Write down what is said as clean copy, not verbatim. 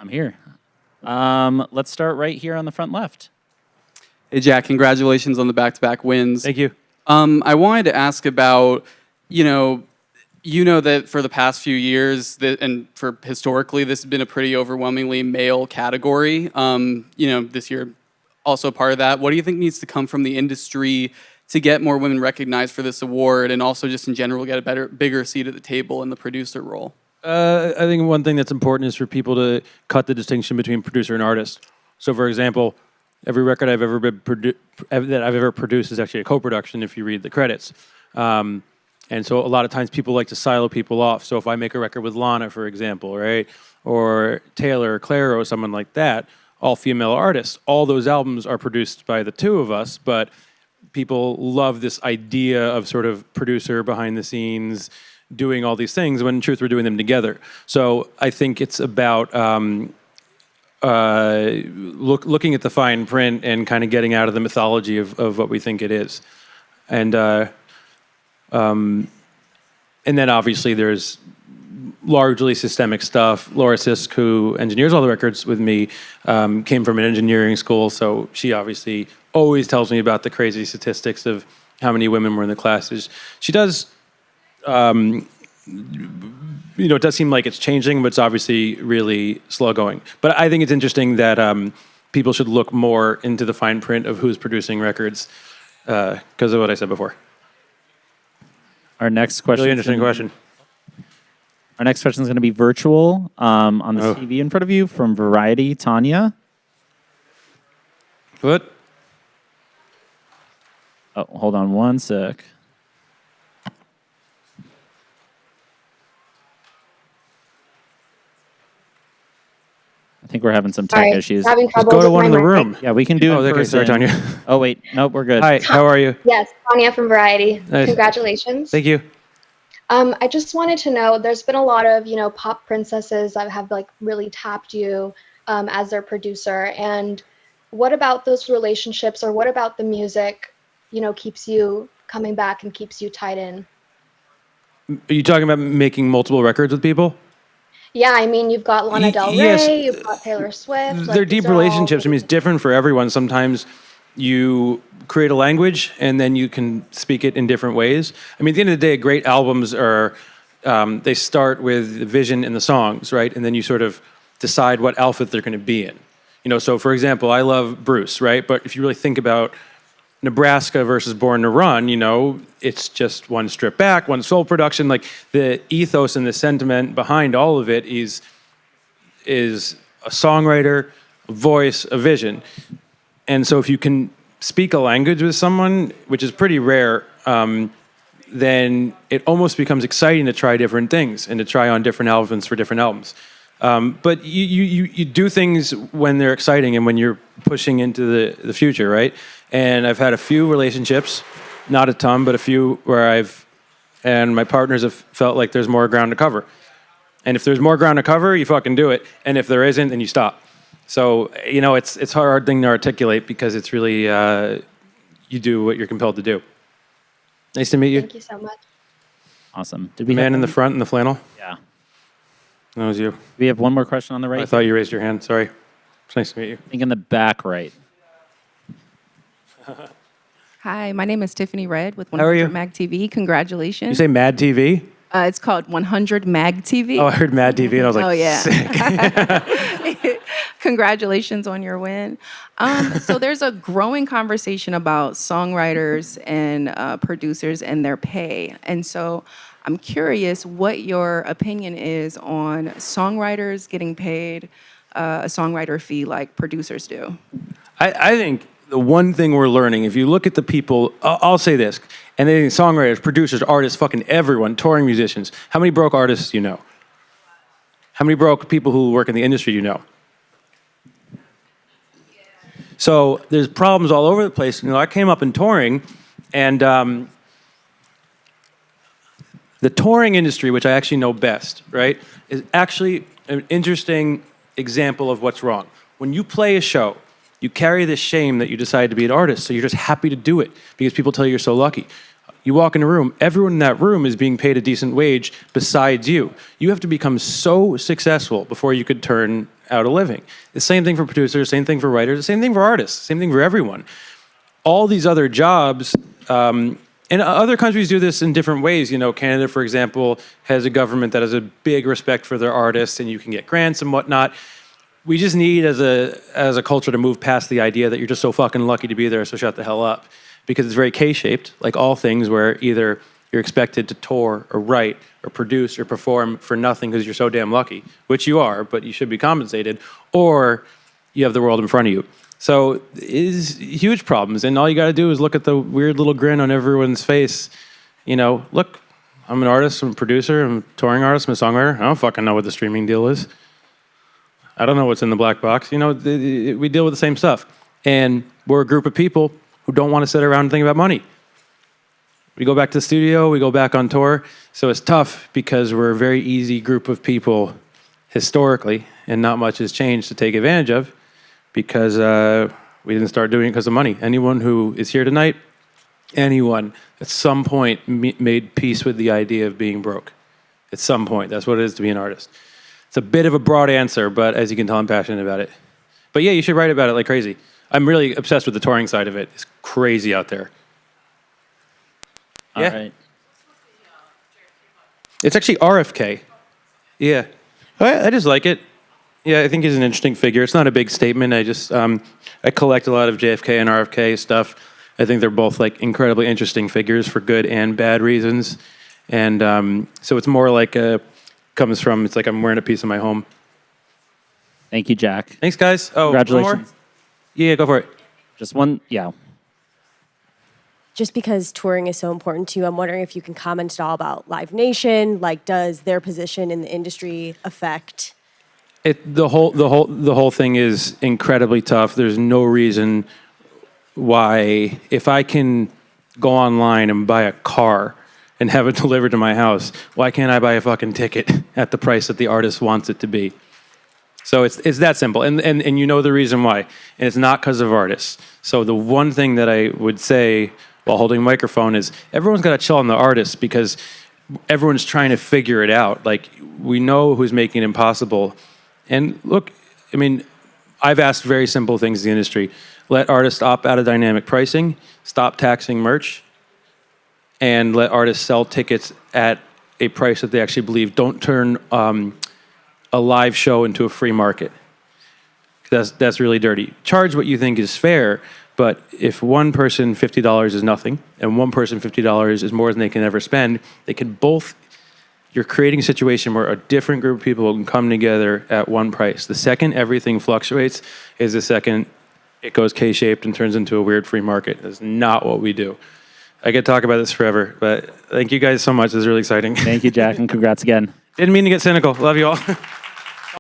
I'm here. Let's start right here on the front left. Hey, Jack, congratulations on the back-to-back wins. Thank you. I wanted to ask about, you know that for the past few years, and for historically, this has been a pretty overwhelmingly male category. This year, also part of that. What do you think needs to come from the industry to get more women recognized for this award, and also just in general get a bigger seat at the table in the producer role? I think one thing that's important is for people to cut the distinction between producer and artist. So, for example, every record I've ever produced is actually a co-production if you read the credits. And so a lot of times people like to silo people off. So if I make a record with Lana, for example, right, or Taylor or Clairo or someone like that, all female artists, all those albums are produced by the two of us, but people love this idea of sort of producer behind the scenes doing all these things when in truth we're doing them together. So I think it's about looking at the fine print and kind of getting out of the mythology of what we think it is. And then obviously there's largely systemic stuff. Laura Sisk, who engineers all the records with me, came from an engineering school, so she obviously always tells me about the crazy statistics of how many women were in the classes. She does, it does seem like it's changing, but it's obviously really slow going. But I think it's interesting that people should look more into the fine print of who's producing records because of what I said before. Our next question. Really interesting question. Our next question is going to be virtual on the TV in front of you from Variety. Tanya. What? Oh, hold on one sec. I think we're having some tech issues. Having trouble Go to with one in my the mic. room. Yeah, we can do it in okay, person. sorry, Tanya. Oh, wait. Nope, we're good. Hi, how are you? Yes, Tanya from Variety. Nice. Congratulations. Thank you. I just wanted to know, there's been a lot of, pop princesses that have really tapped you as their producer. And what about those relationships, or what about the music, keeps you coming back and keeps you tied in? Are you talking about making multiple records with people? Yeah, I mean, you've got Lana Del Rey, yes. you've got Taylor Swift. They're deep relationships. I mean, it's different for everyone. Sometimes you create a language and then you can speak it in different ways. I mean, at the end of the day, great albums are, they start with the vision and the songs, right? And then you sort of decide what outfit they're going to be in. So for example, I love Bruce, right? But if you really think about Nebraska versus Born to Run, it's just one strip back, one soul production. Like the ethos and the sentiment behind all of it is a songwriter, a voice, a vision. And so if you can speak a language with someone, which is pretty rare, then it almost becomes exciting to try different things and to try on different albums for different albums. But you do things when they're exciting and when you're pushing into the future, right? And I've had a few relationships, not a ton, but a few where and my partners have felt like there's more ground to cover. And if there's more ground to cover, you fucking do it. And if there isn't, then you stop. So, it's a hard thing to articulate because it's really, you do what you're compelled to do. Nice to meet you. Thank you so much. Awesome. Did we man in the front in the flannel? Yeah. That was you. We have one more question on the right. I thought you raised your hand. Sorry. It's nice to meet you. I think in the back right. Hi, my name is Tiffany Red with How are you? 100 Mag TV. Congratulations. You say Mad TV? It's called 100 Mag TV. Oh, I heard Mad TV and I was like, Oh, yeah. sick. Congratulations on your win. So there's a growing conversation about songwriters and producers and their pay. And so I'm curious what your opinion is on songwriters getting paid a songwriter fee like producers do. I think the one thing we're learning, if you look at the people, I'll say this, and they think songwriters, producers, artists, fucking everyone, touring musicians. How many broke artists do you know? How many broke people who work in the industry do you know? So there's problems all over the place. I came up in touring, and the touring industry, which I actually know best, right, is actually an interesting example of what's wrong. When you play a show, you carry this shame that you decided to be an artist, so you're just happy to do it because people tell you you're so lucky. You walk in a room, everyone in that room is being paid a decent wage besides you. You have to become so successful before you could turn out a living. The same thing for producers, same thing for writers, the same thing for artists, same thing for everyone. All these other jobs, and other countries do this in different ways. You know, Canada, for example, has a government that has a big respect for their artists, and you can get grants and whatnot. We just need, as a culture, to move past the idea that you're just so fucking lucky to be there, so shut the hell up. Because it's very K-shaped, like all things, where either you're expected to tour or write or produce or perform for nothing because you're so damn lucky, which you are, but you should be compensated, or you have the world in front of you. So it is huge problems, and all you got to do is look at the weird little grin on everyone's face. You know, look, I'm an artist, I'm a producer, I'm a touring artist, I'm a songwriter. I don't fucking know what the streaming deal is. I don't know what's in the black box. You know, we deal with the same stuff. And we're a group of people who don't want to sit around and think about money. We go back to the studio, we go back on tour. So it's tough because we're a very easy group of people historically, and not much has changed to take advantage of, because we didn't start doing it because of money. Anyone who is here tonight, anyone at some point made peace with the idea of being broke. At some point. That's what it is to be an artist. It's a bit of a broad answer, but as you can tell, I'm passionate about it. But yeah, you should write about it like crazy. I'm really obsessed with the touring side of it. It's crazy out there. All Yeah. right. It's actually RFK. Yeah. I just like it. Yeah, I think he's an interesting figure. It's not a big statement. I collect a lot of JFK and RFK stuff. I think they're both like incredibly interesting figures for good and bad reasons. And so it's more like it's like I'm wearing a piece of my home. Thank you, Jack. Thanks, guys. Oh, Congratulations. one more? Yeah, go for it. Just one, yeah. Just because touring is so important to you, I'm wondering if you can comment at all about Live Nation. Like, does their position in the industry affect? The whole thing is incredibly tough. There's no reason why, if I can go online and buy a car and have it delivered to my house, why can't I buy a fucking ticket at the price that the artist wants it to be? So it's that simple, and you know the reason why, and it's not because of artists. So the one thing that I would say while holding a microphone is everyone's got to chill on the artists, because everyone's trying to figure it out. Like, we know who's making it impossible. And look, I mean, I've asked very simple things in the industry. Let artists opt out of dynamic pricing, stop taxing merch, and let artists sell tickets at a price that they actually believe. Don't turn a live show into a free market. That's really dirty. Charge what you think is fair, but if one person $50 is nothing, and one person $50 is more than they can ever spend, they can both. You're creating a situation where a different group of people can come together at one price. The second everything fluctuates is the second it goes K-shaped and turns into a weird free market. That's not what we do. I could talk about this forever, but thank you guys so much. This is really exciting. Thank you, Jack, and congrats again. Didn't mean to get cynical. Love you all.